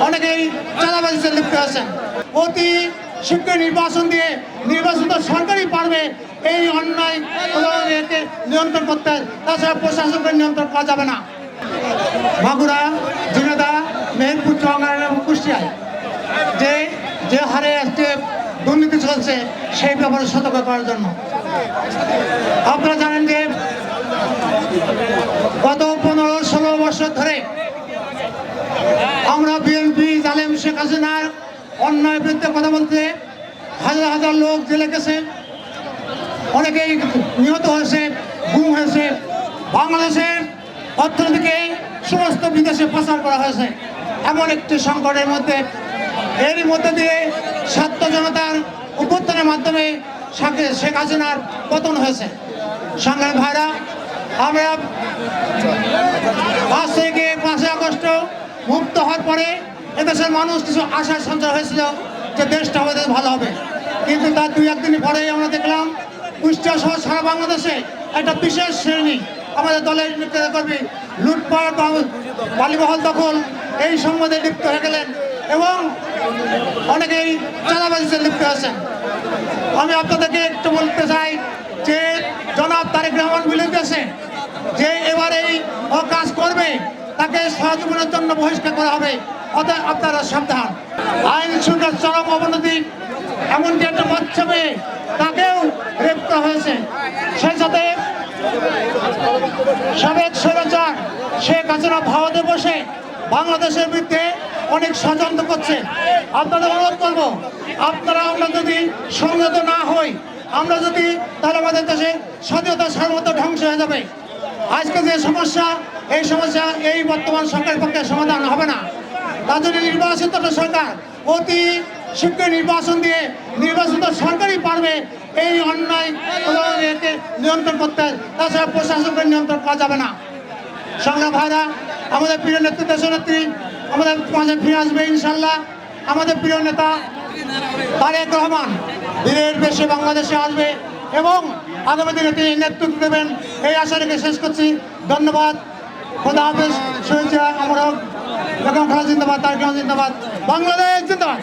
অনেকেই চাঁদাবাজিতে লিপ্ত আছেন। অতি শীঘ্র নির্বাচন দিয়ে নির্বাচিত সরকারই পারবে এই অন্যায় নিয়ন্ত্রণ করতে, তাছাড়া প্রশাসনকে নিয়ন্ত্রণ করা যাবে না। মাগুরা, ঝিনাইদহ, মেহেরপুর, চুয়াডাঙ্গা এবং কুষ্টিয়ায় যে হারে আজকে দুর্নীতি চলছে সেই ব্যাপারে সতর্ক করার জন্য। আপনারা জানেন যে গত 15-16 বছর ধরে আমরা বিএনপি জালেম শেখ হাসিনার অন্যায় বিরুদ্ধে কথা বলতে হাজার হাজার লোক জেলে গেছে, অনেকেই নিহত হয়েছে, গুম হয়েছে। বাংলাদেশের অর্থনীতিকে সমস্ত বিদেশে পাচার করা হয়েছে। এমন একটি সংকটের মধ্যে এরই মধ্যে দিয়ে ছাত্র জনতার অভ্যুত্থানের মাধ্যমে শেখ হাসিনার পতন হয়েছে। সংগ্রামী ভাইরা, আমরা 5 থেকে 5 আগস্ট মুক্ত হওয়ার পরে এদেশের মানুষ কিছু আশার সঞ্চার হয়েছিল যে দেশটা আমাদের ভালো হবে, কিন্তু তার 2-1 দিন পরেই আমরা দেখলাম কুষ্টিয়া সহ সারা বাংলাদেশে একটা বিশেষ শ্রেণী আমাদের দলের নেতৃত্বকর্মী লুটপাট, বালিমহল দখল এই সম্বন্ধে লিপ্ত হয়ে গেলেন এবং অনেকেই চাঁদাবাজিতে লিপ্ত আছেন। আমি আপনাদেরকে একটু বলতে চাই যে জনাব তারেক রহমান বলে দিয়েছে যে এবার এই কাজ করবে তাকে সহজীবনের জন্য বহিষ্কার করা হবে, অতএব আপনারা সাবধান। আইন শৃঙ্খলার চরম অবনতি, এমনকি একটা বাচ্চা মেয়ে তাকেও রেপ করা হয়েছে। সেই সাথে সাবেক স্বৈরাচার শেখ হাসিনা ভারতে বসে বাংলাদেশের বিরুদ্ধে অনেক ষড়যন্ত্র করছে। আপনাদের অনুরোধ করবো, আমরা যদি সংযত না হই, আমরা যদি তাহলে আমাদের দেশে স্বাধীনতা সার্বভৌমত্ব ধ্বংস হয়ে যাবে। আজকে যে সমস্যা, এই সমস্যা এই বর্তমান সরকারের পক্ষে সমাধান হবে না। তার জন্য নির্বাচিত সরকার অতি শীঘ্র নির্বাচন দিয়ে নির্বাচিত সরকারই পারবে এই অন্যায় নিয়ন্ত্রণ করতে, তাছাড়া প্রশাসনকে নিয়ন্ত্রণ করা যাবে না। সংগ্রাম ভাইরা, আমাদের প্রিয় নেতৃত্ব নেত্রী আমাদের মাঝে ফিরে আসবে ইনশাল্লাহ। আমাদের প্রিয় নেতা তারেক রহমান দিনের বেশি বাংলাদেশে আসবে এবং আগামী দিনে তিনি নেতৃত্ব দেবেন, এই আশা রেখে শেষ করছি। ধন্যবাদ। খোদা হাফেজ। শহীদ জিয়া অমর হোক। বেগম খালেদা জিন্দাবাদ। তারেক রহমান জিন্দাবাদ। বাংলাদেশ জিন্দাবাদ।